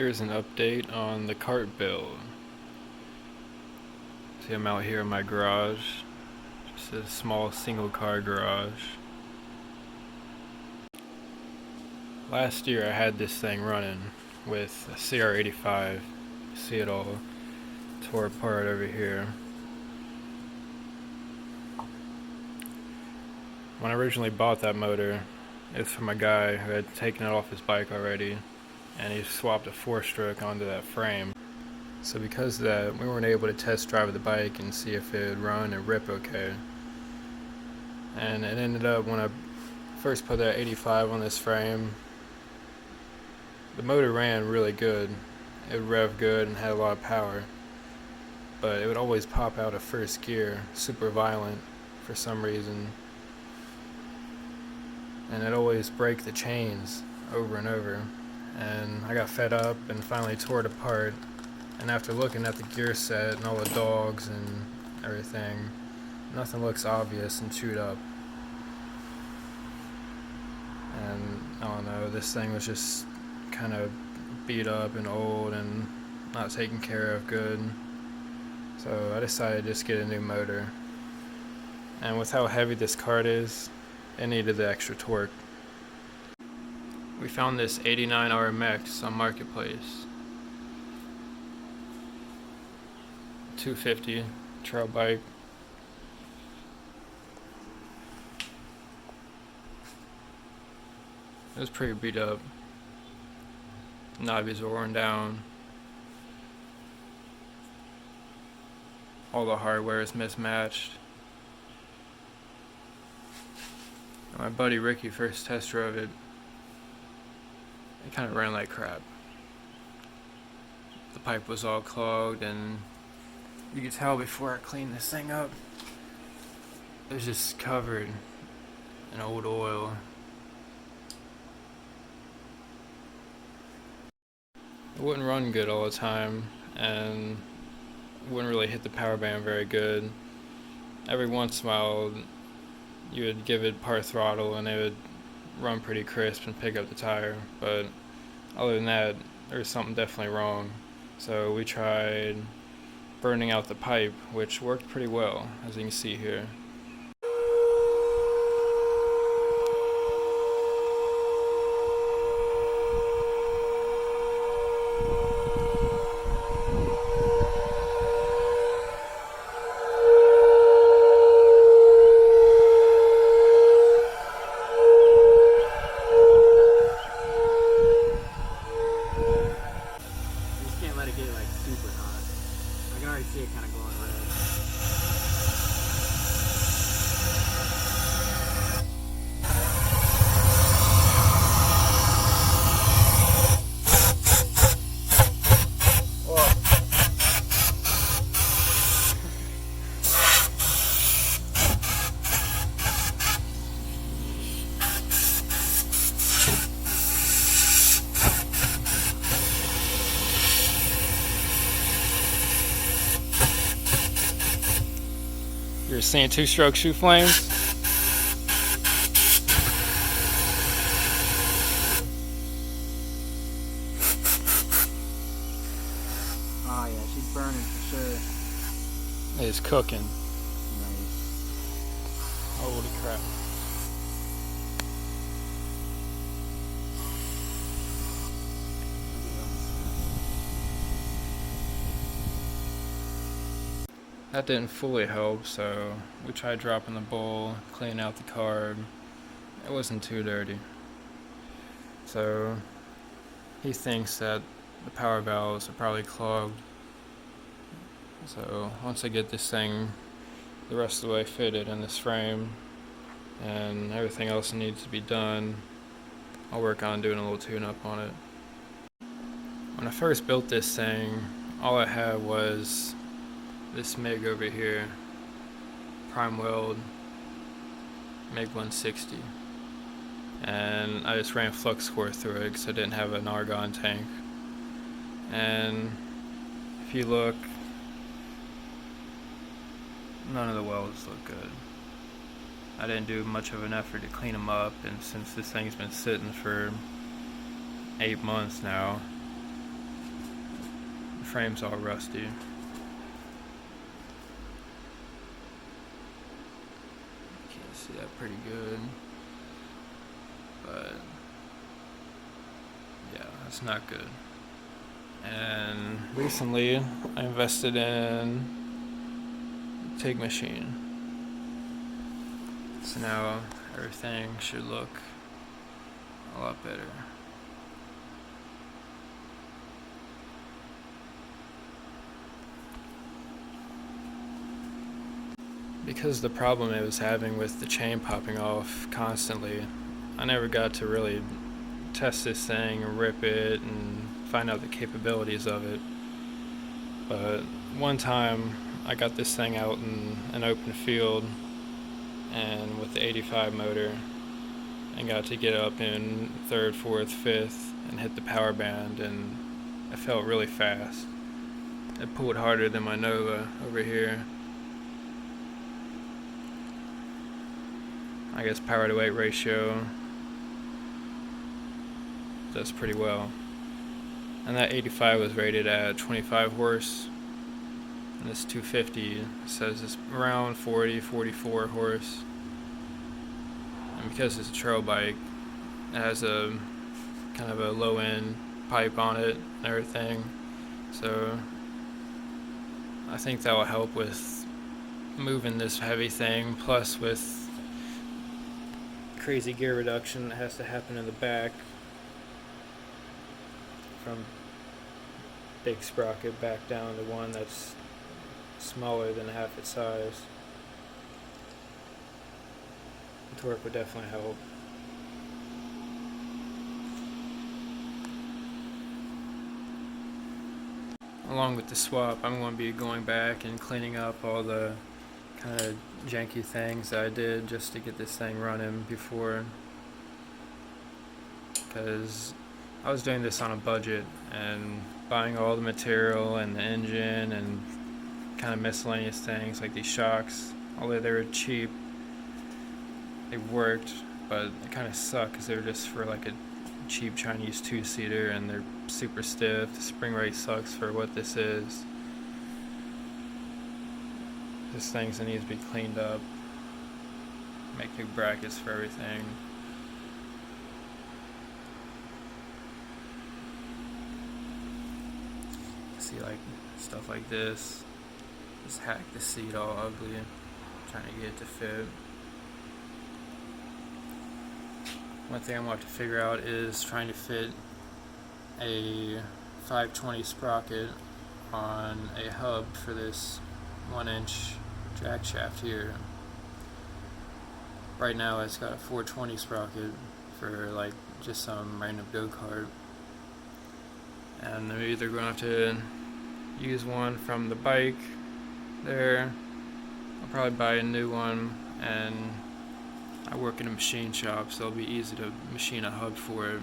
Here's an update on the Kart build. See, I'm out here in my garage. Just a small single car garage. Last year I had this thing running with a CR85. See it all tore apart over here. When I originally bought that motor, it was from a guy who had taken it off his bike already, and he swapped a 4-stroke onto that frame. So because of that, we weren't able to test drive the bike and see if it would run and rip okay. And it ended up, when I first put that 85 on this frame, the motor ran really good. It would rev good and had a lot of power, but it would always pop out of first gear, super violent for some reason. And it always break the chains over and over. And I got fed up and finally tore it apart. And after looking at the gear set and all the dogs and everything, nothing looks obvious and chewed up. And I don't know, this thing was just kind of beat up and old and not taken care of good. So I decided to just get a new motor. And with how heavy this Kart is, it needed the extra torque. We found this 89 RMX on Marketplace. 250 trail bike. It was pretty beat up. Knobbies were worn down. All the hardware is mismatched. When my buddy Ricky first test drove it, it kind of ran like crap. The pipe was all clogged, and you could tell before I cleaned this thing up, it was just covered in old oil. It wouldn't run good all the time, and wouldn't really hit the power band very good. Every once in a while, you would give it part throttle and it would run pretty crisp and pick up the tire, but other than that, there was something definitely wrong. So we tried burning out the pipe, which worked pretty well, as you can see here. Let it get like super hot. I can already see it kind of glowing red. You're seeing 2-stroke shoe flames? Oh yeah, she's burning for sure. It's cooking. Nice. Holy crap. That didn't fully help, so we tried dropping the bowl, cleaning out the carb. It wasn't too dirty. So he thinks that the power valves are probably clogged. So once I get this thing the rest of the way fitted in this frame and everything else needs to be done, I'll work on doing a little tune-up on it. When I first built this thing, all I had was this MIG over here, prime weld MIG 160, and I just ran flux core through it because I didn't have an argon tank. And if you look, none of the welds look good. I didn't do much of an effort to clean them up, and since this thing's been sitting for 8 months now, frame's all rusty. Can't see that pretty good, but yeah, that's not good. And recently I invested in a TIG machine, so now everything should look a lot better. Because the problem it was having with the chain popping off constantly, I never got to really test this thing and rip it and find out the capabilities of it. But one time I got this thing out in an open field and with the 85 motor and got to get up in third, fourth, fifth and hit the power band, and it felt really fast. It pulled harder than my Nova over here. I guess power to weight ratio does pretty well. And that 85 was rated at 25 horse. And this 250 says it's around 40, 44 horse. And because it's a trail bike, it has a kind of a low end pipe on it and everything. So I think that will help with moving this heavy thing, plus with crazy gear reduction that has to happen in the back from big sprocket back down to one that's smaller than half its size. The torque would definitely help. Along with the swap, I'm going to be going back and cleaning up all the kind of janky things that I did just to get this thing running before, because I was doing this on a budget and buying all the material and the engine and kind of miscellaneous things like these shocks. Although they were cheap, they worked, but they kind of suck because they were just for like a cheap Chinese two-seater and they're super stiff. The spring rate sucks for what this is. This thing needs to be cleaned up. Make new brackets for everything. See, like stuff like this. Just hack the seat all ugly, trying to get it to fit. One thing I'm going to have to figure out is trying to fit a 520 sprocket on a hub for this 1-inch jack shaft here. Right now it's got a 420 sprocket for like just some random go-kart, and I'm either going to have to use one from the bike there. I'll probably buy a new one, and I work in a machine shop, so it'll be easy to machine a hub for it.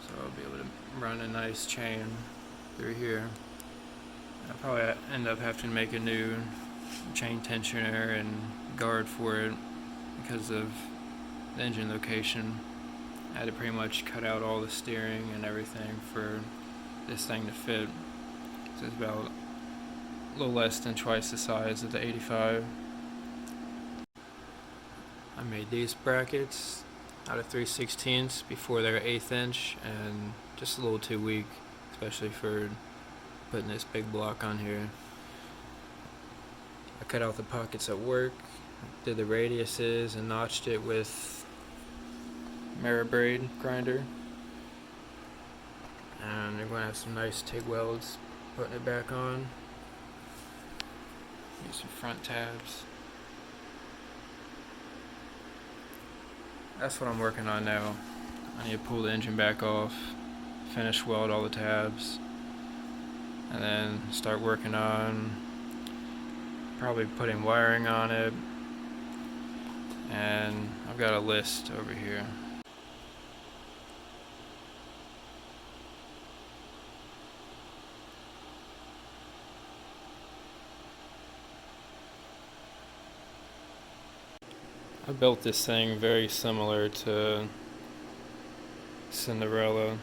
So I'll be able to run a nice chain through here. I'll probably end up having to make a new chain tensioner and guard for it because of the engine location. I had to pretty much cut out all the steering and everything for this thing to fit. So it's about a little less than twice the size of the 85. I made these brackets out of 3/16 before they're 1/8 inch and just a little too weak, especially for putting this big block on here. I cut out the pockets at work, did the radiuses and notched it with mirror braid grinder. And they're going to have some nice TIG welds putting it back on. Use some front tabs. That's what I'm working on now. I need to pull the engine back off, finish weld all the tabs, and then start working on probably putting wiring on it. And I've got a list over here. I built this thing very similar to Cinderella,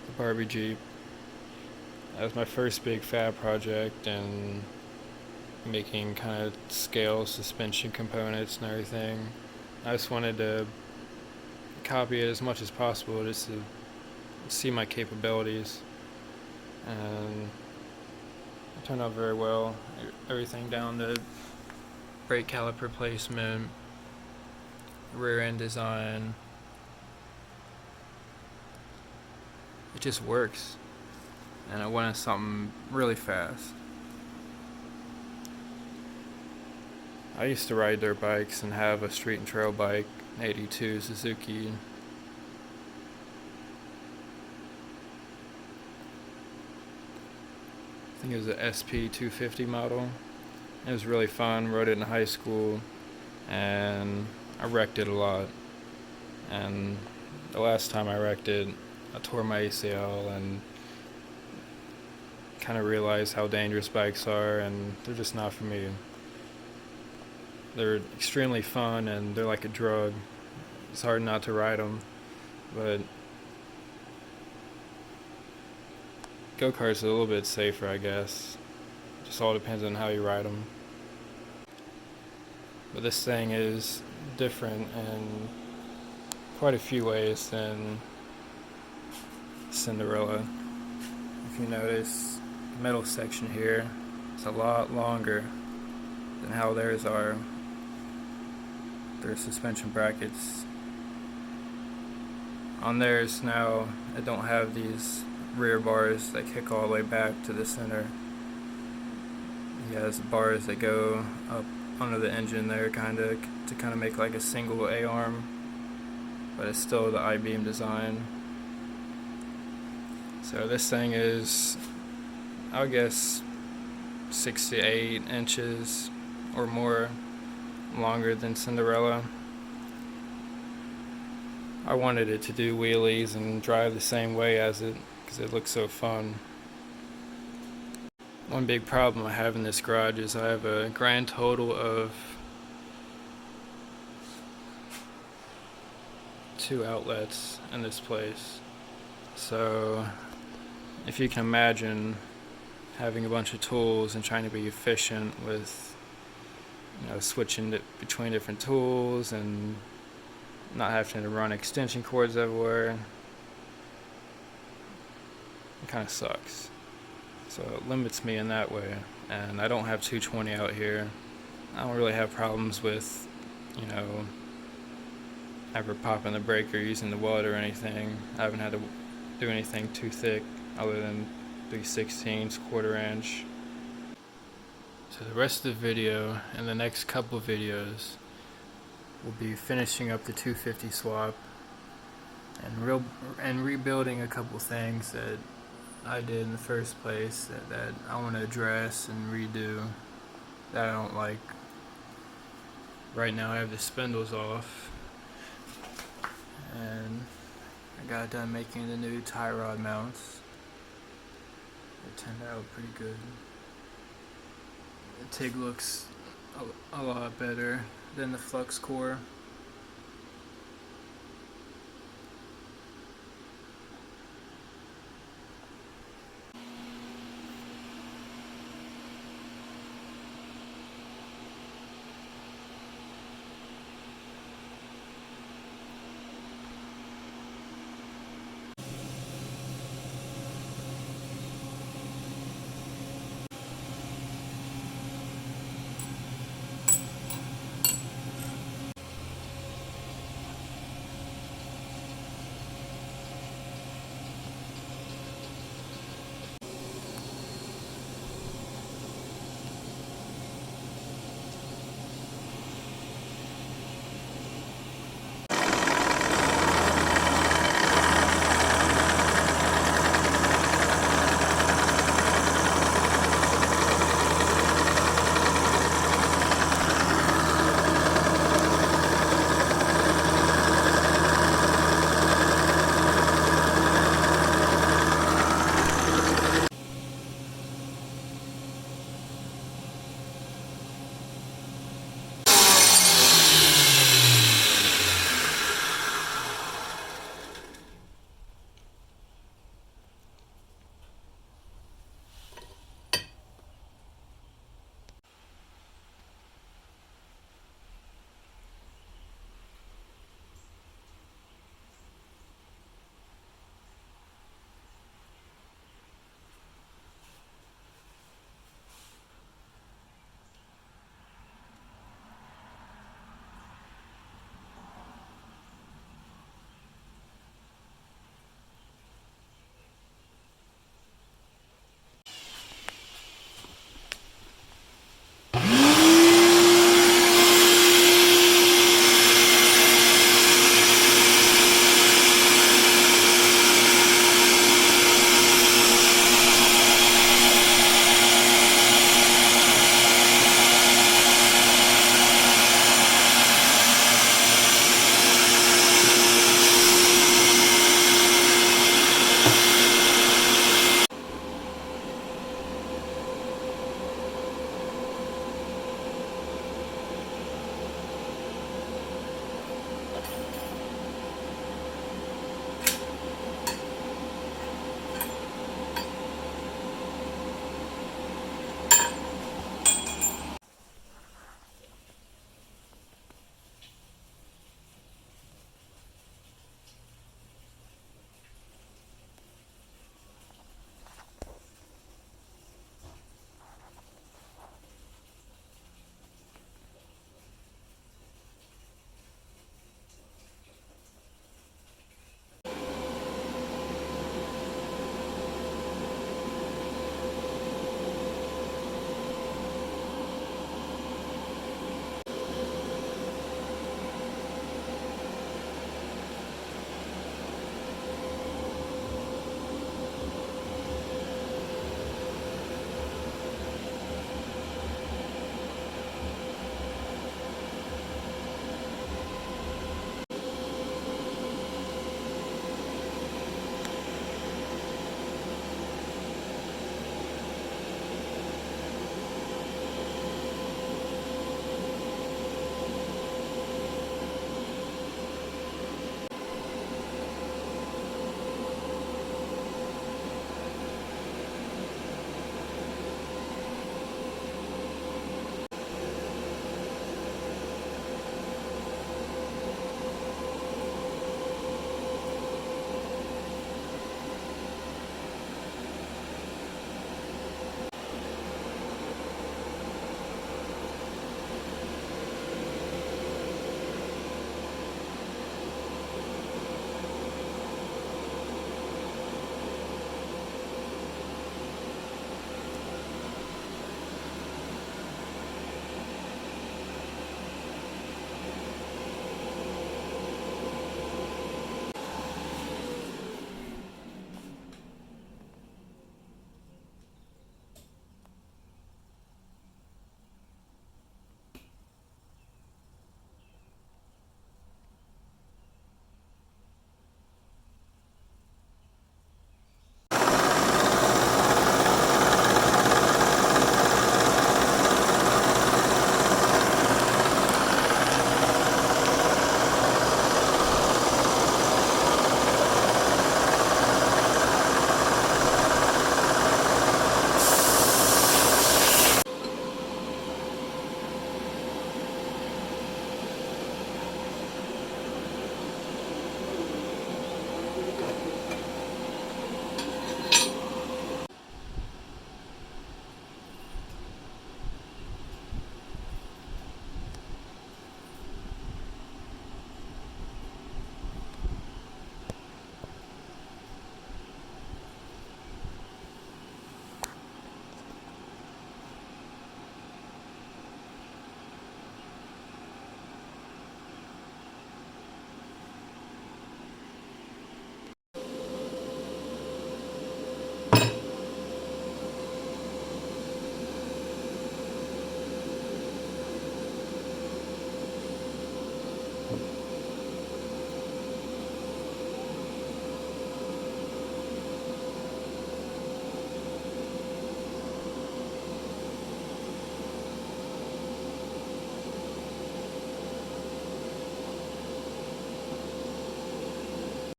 the Barbie Jeep. That was my first big fab project, and making kind of scale suspension components and everything. I just wanted to copy it as much as possible just to see my capabilities, and it turned out very well. Everything down to brake caliper placement, rear end design, it just works, and I wanted something really fast. I used to ride dirt bikes and have a street and trail bike, an 82 Suzuki. I think it was a SP 250 model. It was really fun, rode it in high school, and I wrecked it a lot. And the last time I wrecked it, I tore my ACL and kind of realized how dangerous bikes are, and they're just not for me. They're extremely fun, and they're like a drug. It's hard not to ride them, but go-karts are a little bit safer, I guess. Just all depends on how you ride them. But this thing is different in quite a few ways than Cinderella. If you notice, the metal section here is a lot longer than how theirs are. Their suspension brackets. On theirs now, I don't have these rear bars that kick all the way back to the center. He has bars that go up under the engine there, to make like a single A-arm, but it's still the I-beam design. So this thing is, I guess, 6 to 8 inches or more longer than Cinderella. I wanted it to do wheelies and drive the same way as it, because it looks so fun. One big problem I have in this garage is I have a grand total of 2 outlets in this place. So if you can imagine having a bunch of tools and trying to be efficient with, switching between different tools and not having to run extension cords everywhere, it kind of sucks. So it limits me in that way, and I don't have 220 out here. I don't really have problems with, ever popping the brake or using the weld or anything. I haven't had to do anything too thick other than 3/16 quarter inch. So the rest of the video and the next couple of videos will be finishing up the 250 swap and rebuilding a couple things that I did in the first place that I want to address and redo that I don't like. Right now I have the spindles off, and I got done making the new tie rod mounts. They turned out pretty good. The TIG looks a lot better than the flux core.